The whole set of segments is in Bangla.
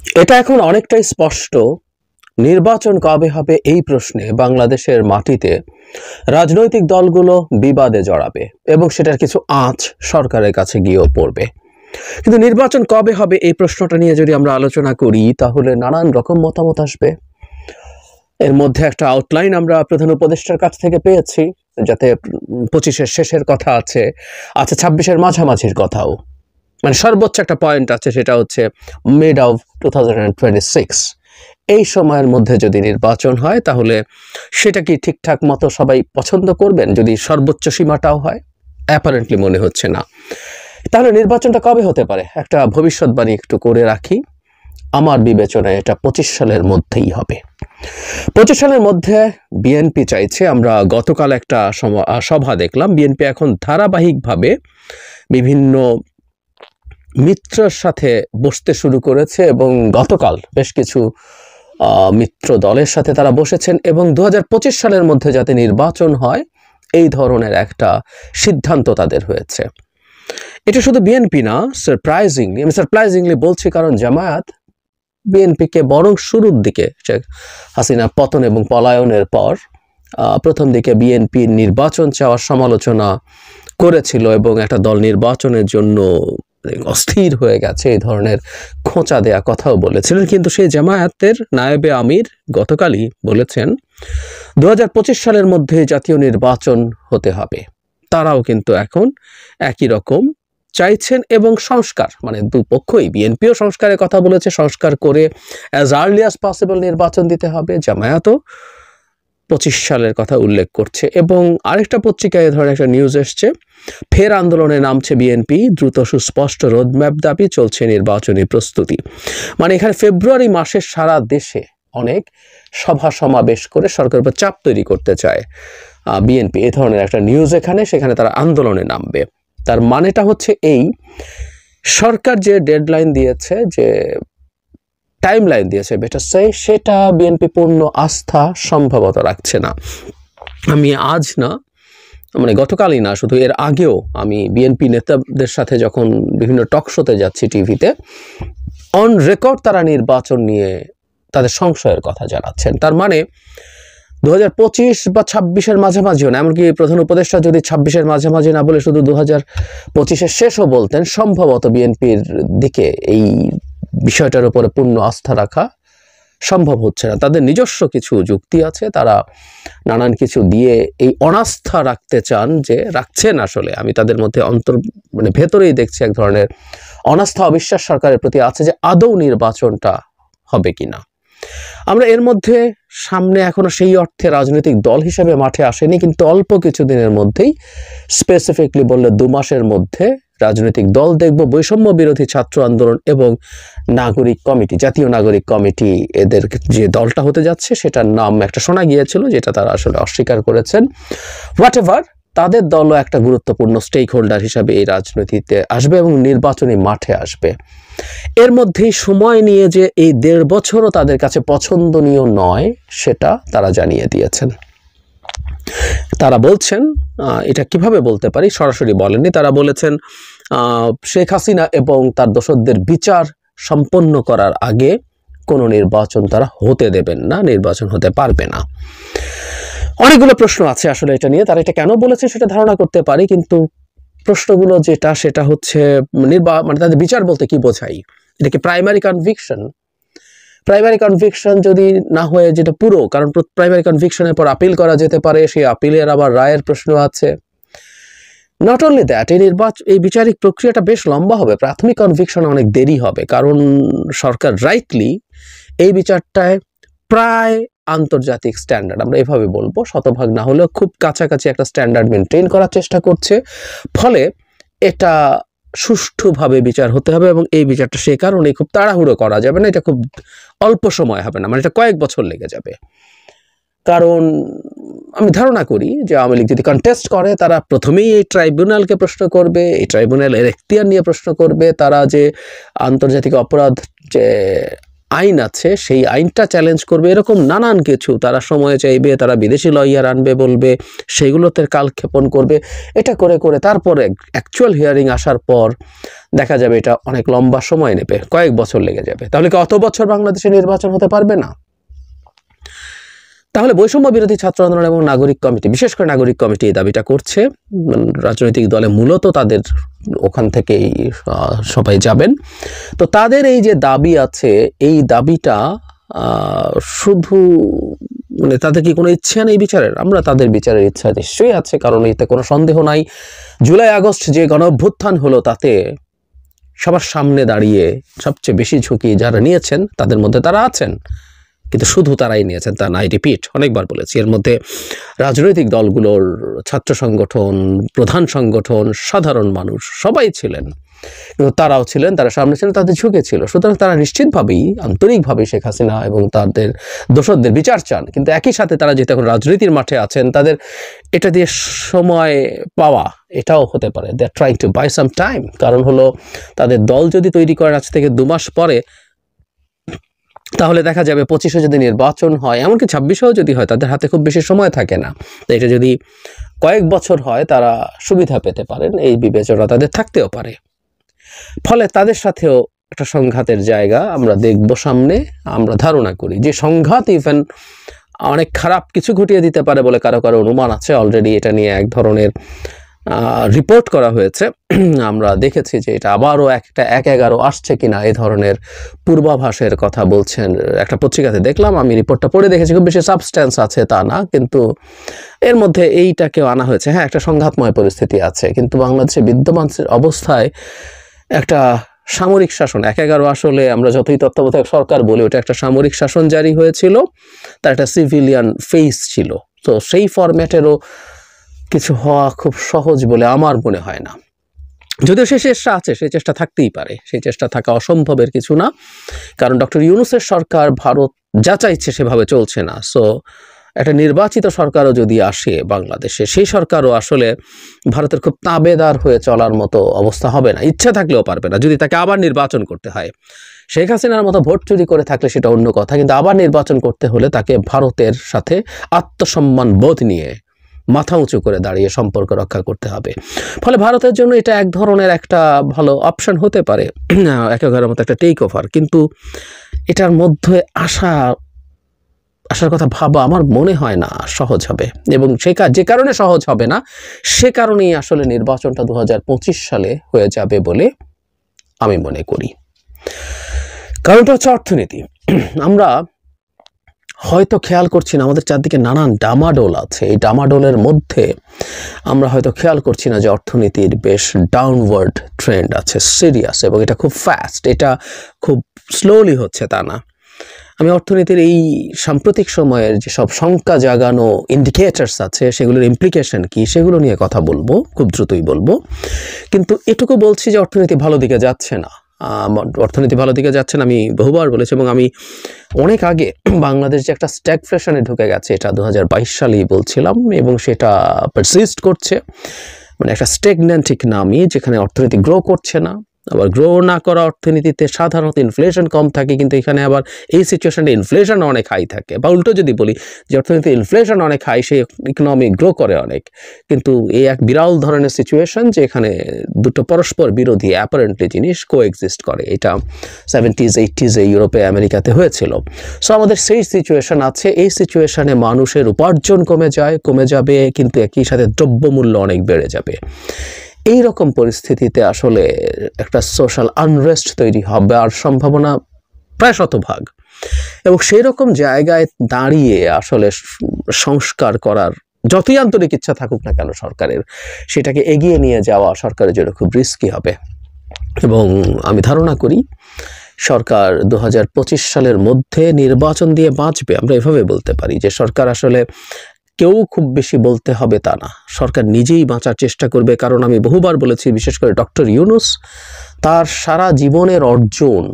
এটা এখন অনেকটাই স্পষ্ট। নির্বাচন কবে হবে এই প্রশ্নে বাংলাদেশের মাটিতে রাজনৈতিক দলগুলো বিবাদে জড়াবে এবং সেটার কিছু আঁচ সরকারের কাছে গিয়েও পড়বে। কিন্তু নির্বাচন কবে হবে এই প্রশ্নটা নিয়ে যদি আমরা আলোচনা করি তাহলে নানান রকম মতামত আসবে। এর মধ্যে একটা আউটলাইন আমরা প্রধান উপদেষ্টার কাছ থেকে পেয়েছি, যাতে 25-এর শেষের কথা আছে, 26-এর মাঝামাঝির কথাও, মানে সর্বোচ্চ একটা পয়েন্ট আছে, সেটা হচ্ছে মিড অফ 2026। এই সময়ের মধ্যে যদি নির্বাচন হয় তাহলে সেটা কি ঠিকঠাক মতো সবাই পছন্দ করবেন? যদি সর্বোচ্চ সীমাটাও হয়, অ্যাপারেন্টলি মনে হচ্ছে না। তাহলে নির্বাচনটা কবে হতে পারে? একটা ভবিষ্যৎবাণী একটু করে রাখি। আমার বিবেচনায় এটা 25 সালের মধ্যেই হবে। 25 সালের মধ্যে বিএনপি চাইছে। আমরা গতকাল একটা সভা দেখলাম, বিএনপি এখন ধারাবাহিকভাবে বিভিন্ন মিত্রের সাথে বসতে শুরু করেছে এবং গতকাল বেশ কিছু মিত্র দলের সাথে তারা বসেছেন এবং 2025 সালের মধ্যে যাতে নির্বাচন হয় এই ধরনের একটা সিদ্ধান্ত তাদের হয়েছে। এটা শুধু বিএনপি না, আমি সারপ্রাইজিংলি বলছি, কারণ জামায়াত বিএনপিকে বরং শুরুর দিকে শেখ হাসিনা পতন এবং পলায়নের পর প্রথম দিকে বিএনপি নির্বাচন চাওয়ার সমালোচনা করেছিল এবং একটা দল নির্বাচনের জন্য অস্থির হয়ে গেছে এই ধরনের খোঁচা দেয়া কথাও বলেছিলেন। কিন্তু সেই জামায়াতের নায়েবে আমির গতকালই বলেছেন 2025 সালের মধ্যে জাতীয় নির্বাচন হতে হবে। তারাও কিন্তু এখন একই রকম চাইছেন এবং সংস্কার, মানে দুপক্ষই, বিএনপিও সংস্কারের কথা বলেছে, সংস্কার করে অ্যাজ আর্লি অ্যাজ পসিবল নির্বাচন দিতে হবে। জামায়াতও 25 সালের কথা উল্লেখ করছে। এবং আরেকটা পত্রিকায় এ ধরনের একটা নিউজ এসছে, ফের আন্দোলনে নামছে বিএনপি, দ্রুত সুস্পষ্ট রোডম্যাপ দাবি, চলছে নির্বাচনী প্রস্তুতি। মানে এখানে ফেব্রুয়ারি মাসে সারা দেশে অনেক সভা সমাবেশ করে সরকারের উপর চাপ তৈরি করতে চায় বিএনপি। এ ধরনের একটা নিউজ সেখানে তারা আন্দোলনে নামবে। তার মানেটা হচ্ছে এই, সরকার যে ডেডলাইন দিয়েছে, যে টাইম লাইন দিয়েছে বেটার সে, সেটা বিএনপি পূর্ণ আস্থা সম্ভবত রাখছে না। আমি আজ না, মানে গতকালই না, শুধু এর আগেও আমি বিএনপি নেতাদের সাথে যখন বিভিন্ন টক শোতে যাচ্ছি টিভিতে, অন রেকর্ড তারা নির্বাচন নিয়ে তাদের সংশয়ের কথা জানাচ্ছেন। তার মানে 2025 বা 26-এর মাঝামাঝিও না, এমনকি প্রধান উপদেষ্টা যদি 26-এর মাঝামাঝি না বলে শুধু 2025-এর শেষও বলতেন, সম্ভবত বিএনপির দিকে এই বিষয়টার উপরে পূর্ণ আস্থা রাখা সম্ভব হচ্ছে না। তাদের নিজস্ব কিছু যুক্তি আছে, তারা নানান কিছু দিয়ে এই অনাস্থা রাখতে চান, যে রাখছেন আসলে। আমি তাদের মধ্যে মানে ভেতরেই দেখছি এক ধরনের অনাস্থা, অবিশ্বাস সরকারের প্রতি আছে যে আদৌ নির্বাচনটা হবে কিনা। আমরা এর মধ্যে সামনে এখনো সেই অর্থে রাজনৈতিক দল হিসেবে মাঠে আসেনি, কিন্তু অল্প কিছুদিনের মধ্যেই, স্পেসিফিকলি বললে 2 মাসের মধ্যে রাজনৈতিক দল দেখব। বৈষম্য বিরোধী ছাত্র আন্দোলন এবং নাগরিক কমিটি, জাতীয় নাগরিক কমিটি, এদের যে দলটা হতে যাচ্ছে সেটার নাম একটা শোনা গিয়েছিল, যেটা তারা আসলে অস্বীকার করেছেন। হোয়াটএভার, তাদের দলও একটা গুরুত্বপূর্ণ স্টেক হোল্ডার হিসাবে এই রাজনীতিতে আসবে এবং নির্বাচনী মাঠে আসবে। এর মধ্যেই সময় নিয়ে যে এই 1.5 বছরও তাদের কাছে পছন্দনীয় নয় সেটা তারা জানিয়ে দিয়েছেন। তারা বলছেন, এটা কিভাবে বলতে পারি, সরাসরি বলেননি, তারা বলেছেন শেখ হাসিনা এবং তার দোসরদের বিচার সম্পন্ন করার আগে কোনো নির্বাচন তারা হতে দেবেন না, নির্বাচন হতে পারবে না। অনেকগুলো প্রশ্ন আছে আসলে এটা নিয়ে, তারা এটা কেন বলেছে সেটা ধারণা করতে পারি, কিন্তু প্রশ্নগুলো সেটা হচ্ছে মানে তাদের বিচার বলতে কি বোঝাই? এটা কি প্রাইমারি কনভিকশন? প্রাইমারি কনভিকশন যদি না হয়ে যেটা পুরো, কারণ প্রাইমারি কনভিকশনের পর আপিল করা যেতে পারে, সেই আপিলের আবার রায়ের প্রশ্ন আছে। নট অনলি দ্যাট, এই বিচারিক প্রক্রিয়াটা বেশ লম্বা হবে। প্রাথমিক কনভিকশন অনেক দেরি হবে, কারণ সরকার রাইটলি এই বিচারটায় প্রায় আন্তর্জাতিক স্ট্যান্ডার্ড, আমরা এভাবে বলবো, শতভাগ না হলেও খুব কাছাকাছি একটা স্ট্যান্ডার্ড মেনটেন করার চেষ্টা করছে। ফলে এটা সুষ্ঠুভাবে বিচার হতে হবে এবং এই বিচারটা সে কারণে খুব তাড়াহুড়ো করা যাবে না, এটা খুব অল্প সময় হবে না, মানে এটা কয়েক বছর লেগে যাবে। কারণ আমি ধারণা করি যে আওয়ামী লীগ যদি কন্টেস্ট করে, তারা প্রথমেই এই ট্রাইব্যুনালকে প্রশ্ন করবে, এই ট্রাইব্যুনালের এখতিয়ার নিয়ে প্রশ্ন করবে, তারা যে আন্তর্জাতিক অপরাধ যে আইন আছে সেই আইনটা চ্যালেঞ্জ করবে, এরকম নানান কিছু তারা সময় চাইবে, তারা বিদেশি লয়ার আনবে বলবে, সেগুলোতে কালক্ষেপণ করবে। এটা করে করে তারপরে অ্যাকচুয়াল হিয়ারিং আসার পর দেখা যাবে এটা অনেক লম্বা সময় নেবে, কয়েক বছর লেগে যাবে। তাহলে কি অত বছর বাংলাদেশে নির্বাচন হতে পারবে না? তাহলে বৈষম্য বিরোধী ছাত্র আন্দোলন এবং নাগরিক কমিটি, বিশেষ করে নাগরিক কমিটি এই দাবিটা করছে। রাজনৈতিক দলে মূলত তাদের ওখান থেকেই সবাই যাবেন। তো তাদের এই যে দাবি আছে, এই দাবিটা শুধু মানে তাদের কি কোনো ইচ্ছা নেই বিচারের? আমরা তাদের বিচারের ইচ্ছা নিশ্চয়ই আছে, কারণ এতে কোনো সন্দেহ নাই। জুলাই আগস্ট যে গণ অভ্যুত্থান হলো তাতে সবার সামনে দাঁড়িয়ে সবচেয়ে বেশি ঝুঁকি যারা নিয়েছেন তাদের মধ্যে তারা আছেন, কিন্তু শুধু তারাই নিয়েছেন তা না, আই রিপিট, অনেকবার বলেছি। এর মধ্যে রাজনৈতিক দলগুলোর ছাত্র সংগঠন, প্রধান সংগঠন, সাধারণ মানুষ সবাই ছিলেন, কিন্তু তারাও ছিলেন, তারা সামনে ছিলেন, তাদের ঝুঁকে ছিল। সুতরাং তারা নিশ্চিতভাবেই আন্তরিকভাবেই শেখ হাসিনা এবং তাদের দোসরদের বিচার চান, কিন্তু একই সাথে তারা যেহেতু এখন রাজনীতির মাঠে আছেন, তাদের এটা দিয়ে সময় পাওয়া এটাও হতে পারে। They are trying to buy some time. কারণ হলো তাদের দল যদি তৈরি করেন আজ থেকে 2 মাস পরে, তাহলে দেখা যাবে 25-এ যদি নির্বাচন হয়, এমনকি 26-এও যদি হয়, তাদের হাতে খুব বেশি সময় থাকে না। তো এটা যদি কয়েক বছর হয় তারা সুবিধা পেতে পারেন, এই বিবেচনা তাদের থাকতেও পারে। ফলে তাদের সাথেও একটা সংঘাতের জায়গা আমরা দেখব সামনে। আমরা ধারণা করি যে সংঘাত ইভেন অনেক খারাপ কিছু ঘটিয়ে দিতে পারে বলে কারো কারো অনুমান আছে। অলরেডি এটা নিয়ে এক ধরনের রিপোর্ট করা হয়েছে। আমরা দেখেছি যে এটা আবারও একটা 1/11 আসছে কিনা এই ধরনের পূর্বাভাসের কথা বলছেন। একটা পত্রিকাতে দেখলাম, আমি রিপোর্টটা পড়ে দেখেছি, খুব বেশি সাবস্ট্যান্স আছে তা না, কিন্তু এর মধ্যে এইটাকেও আনা হয়েছে। হ্যাঁ, একটা সংঘাতময় পরিস্থিতি আছে, কিন্তু বাংলাদেশে বিদ্যমান অবস্থায় একটা সামরিক শাসন 1/11 আসলে আমরা যতই তত্ত্বাবধায়ক সরকার বলি, ওটা একটা সামরিক শাসন জারি হয়েছিল, তার একটা সিভিলিয়ান ফেস ছিল। তো সেই ফরম্যাটেরও কিছু হওয়া খুব সহজ বলে আমার মনে হয় না। যদিও সেই চেষ্টা আছে, সেই চেষ্টা থাকতেই পারে, সেই চেষ্টা থাকা অসম্ভবের কিছু না। কারণ ডক্টর ইউনূসের সরকার ভারত যা চাইছে সেভাবে চলছে না। সো একটা নির্বাচিত সরকারও যদি আসে বাংলাদেশে, সেই সরকারও আসলে ভারতের খুব তাবেদার হয়ে চলার মতো অবস্থা হবে না, ইচ্ছা থাকলেও পারবে না। যদি তাকে আবার নির্বাচন করতে হয়, শেখ হাসিনার মতো ভোট চুরি করে থাকলে সেটা অন্য কথা, কিন্তু আবার নির্বাচন করতে হলে তাকে ভারতের সাথে আত্মসম্মান বোধ নিয়ে মাথা উঁচু করে দাঁড়িয়ে সম্পর্ক রক্ষা করতে হবে। ফলে ভারতের জন্য এটা এক ধরনের একটা ভালো অপশন হতে পারে, 1/11 মতো একটা টেক ওভার। কিন্তু এটার মধ্যে আসার কথা ভাবা আমার মনে হয় না সহজ হবে, এবং যে কারণে সহজ হবে না, সে কারণেই আসলে নির্বাচনটা 2025 সালে হয়ে যাবে বলে আমি মনে করি। কারণটা হচ্ছে অর্থনীতি। আমরা হয়তো খেয়াল করছি না, আমাদের চারদিকে নানান ডামাডোল আছে। এই ডামাডোলের মধ্যে আমরা হয়তো খেয়াল করছি না যে অর্থনীতির বেশ ডাউনওয়ার্ড ট্রেন্ড আছে, সিরিয়াস, এবং এটা খুব ফাস্ট। এটা খুব স্লোলি হচ্ছে তা না। আমি অর্থনীতির এই সাম্প্রতিক সময়ের যেসব শঙ্কা জাগানো ইন্ডিকেটার্স আছে, সেগুলোর ইমপ্লিকেশন কি, সেগুলো নিয়ে কথা বলবো, খুব দ্রুতই বলবো। কিন্তু এটুকু বলছি যে অর্থনীতি ভালো দিকে যাচ্ছে না। অর্থনীতি ভালো দিকে যাচ্ছে না আমি বহুবার বলেছি, এবং আমি অনেক আগে বাংলাদেশ যে একটা স্ট্যাগফ্লেশনে ঢুকে গেছে এটা 2022 সালেই বলছিলাম, এবং সেটা পারসিস্ট করছে। মানে একটা স্ট্যাগন্যান্ট ইকোনমি, যেখানে অর্থনীতি গ্রো করছে না। আবার গ্রো না করা অর্থনীতিতে সাধারণত ইনফ্লেশন কম থাকে, কিন্তু এখানে আবার এই সিচুয়েশনে ইনফ্লেশন অনেক হাই থাকে। বা উল্টো যদি বলি যে অর্থনীতি ইনফ্লেশন অনেক হাই, সেই ইকোনমি গ্রো করে অনেক, কিন্তু এই এক বিরল ধরনের সিচুয়েশন যে এখানে দুটো পরস্পর বিরোধী অ্যাপারেন্টলি জিনিস কোএক্সিস্ট করে। এটা 70s 80s ইউরোপে আমেরিকাতে হয়েছিল। সো আমাদের সেই সিচুয়েশন আছে। এই সিচুয়েশনে মানুষের উপার্জন কমে যাবে, কিন্তু একই সাথে দ্রব্যমূল্য অনেক বেড়ে যাবে। এই রকম পরিস্থিতিতে আসলে একটা সোশ্যাল আনরেস্ট তৈরি হবে আর সম্ভাবনা প্রায় শতভাগ। এবং সেই রকম জায়গায় দাঁড়িয়ে আসলে সংস্কার করার যতই আন্তরিক ইচ্ছা থাকুক না কেন সরকারের, সেটাকে এগিয়ে নিয়ে যাওয়া সরকারের জন্য খুব রিস্কি হবে। এবং আমি ধারণা করি সরকার 2025 সালের মধ্যে নির্বাচন দিয়ে বাঁচবে। আমরা এভাবে বলতে পারি যে সরকার আসলে কেউ খুব বেশি বলতে হবে তা না, সরকার নিজেই বাঁচার চেষ্টা করবে। কারণ আমি বহুবার বলেছি, বিশেষ করে ডক্টর ইউনূস, তার সারা জীবনের অর্জন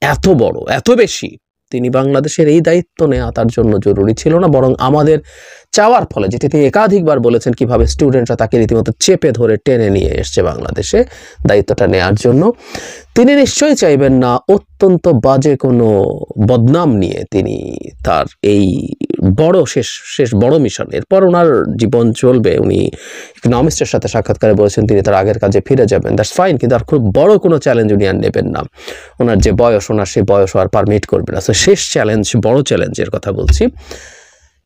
এত বড়, এত বেশি, তিনি বাংলাদেশের এই দায়িত্ব নেওয়া তার জন্য জরুরি ছিল না, বরং আমাদের চাওয়ার ফলে, যেটি তিনি একাধিকবার বলেছেন কিভাবে স্টুডেন্টরা তাকে রীতিমতো চেপে ধরে টেনে নিয়ে এসছে বাংলাদেশে দায়িত্বটা নেওয়ার জন্য, তিনি নিশ্চয়ই চাইবেন না অত্যন্ত বাজে কোনো বদনাম নিয়ে তিনি তার এই বড় শেষ বড় মিশন, এরপর ওনার জীবন চলবে। উনি ইকোনমিস্টের সাথে সাক্ষাৎকারে বলেছেন তিনি তার আগের কাজে ফিরে যাবেন, দ্যাটস ফাইন, কিন্তু আর খুব বড় কোনো চ্যালেঞ্জ উনি আর নেবেন না। ওনার যে বয়স, ওনার সেই বয়স আর পারমিট করবে না। তো শেষ চ্যালেঞ্জ, বড় চ্যালেঞ্জের কথা বলছি,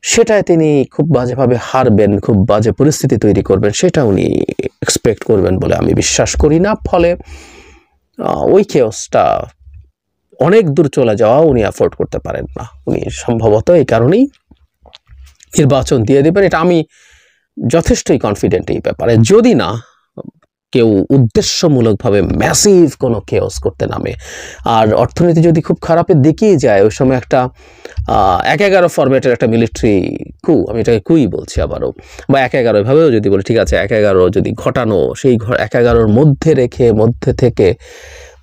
সেটায় তিনি খুব বাজেভাবে হারবেন, খুব বাজে পরিস্থিতি তৈরি করবেন, সেটা উনি এক্সপেক্ট করবেন বলে আমি বিশ্বাস করি না। ফলে ওই কেওসটা অনেক দূর চলে যাওয়া উনি অ্যাফোর্ড করতে পারেন না। উনি সম্ভবত এই কারণেই নির্বাচন দিয়ে দেবেন, এটা আমি যথেষ্টই কনফিডেন্ট এই ব্যাপারে, যদি না কেউ উদ্দেশ্যমূলকভাবে ম্যাসিভ কোনো কেওস করতে নামে। আর অর্থনীতি যদি খুব খারাপের দিকেই যায়, ওই সময় একটা 1-11 ফরম্যাটের একটা মিলিটারি কু, আমি এটাকে কুই বলছি আবারও, বা 1-11 এভাবেও যদি বলি, ঠিক আছে 1-11 যদি ঘটানো, সেই 1-11 মধ্যে থেকে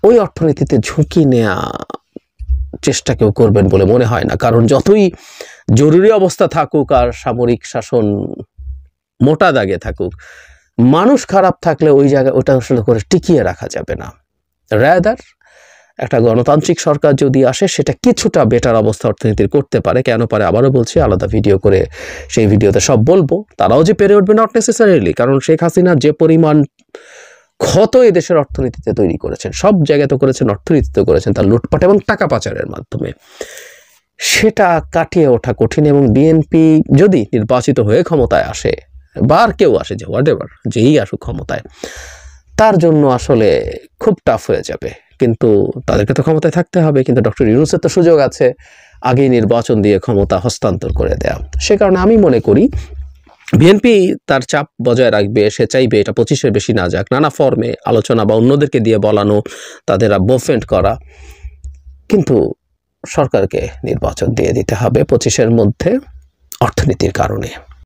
ওই অর্থনীতিতে ঝুঁকি নেওয়া চেষ্টা কেউ করবেন বলে মনে হয় না। কারণ যতই জরুরি অবস্থা থাকুক আর সামরিক শাসন মোটা দাগে থাকুক, মানুষ খারাপ থাকলে ওই জায়গায় ওটা আসলে করে টিকিয়ে রাখা যাবে না। রাদার একটা গণতান্ত্রিক সরকার যদি আসে, সেটা কিছুটা বেটার অবস্থা অর্থনীতির করতে পারে। কেন পারে আবারও বলছি, আলাদা ভিডিও করে সেই ভিডিওতে সব বলবো। তারাও যে পেরে উঠবে নট নেসেসারিলি, কারণ শেখ হাসিনা যে পরিমাণ ক্ষত এই দেশের অর্থনীতিতে তৈরি করেছেন, সব জায়গায় তো করেছেন, অর্থনীতিতে করেছেন তার লুটপাট এবং টাকা পাচারের মাধ্যমে, সেটা কাটিয়ে ওঠা কঠিন। এবং বিএনপি যদি নির্বাচিত হয়ে ক্ষমতায় আসে, বা আর কেউ আসে, যে হোয়াটএভার যেই আসুক ক্ষমতায়, তার জন্য আসলে খুব টাফ হয়ে যাবে। কিন্তু তাদেরকে তো ক্ষমতায় থাকতে হবে, কিন্তু ডক্টর ইউনূসের তো সুযোগ আছে আগেই নির্বাচন দিয়ে ক্ষমতা হস্তান্তর করে দেয়া। সে কারণে আমি মনে করি বিএনপি তার চাপ বজায় রাখবে, সে চাইবে এটা 25-এর বেশি না যাক, নানা ফর্মে আলোচনা বা অন্যদেরকে দিয়ে বলানো, তাদের বোফেন্ট করা, কিন্তু সরকারকে নির্বাচন দিয়ে দিতে হবে 25-এর মধ্যে অর্থনীতির কারণে।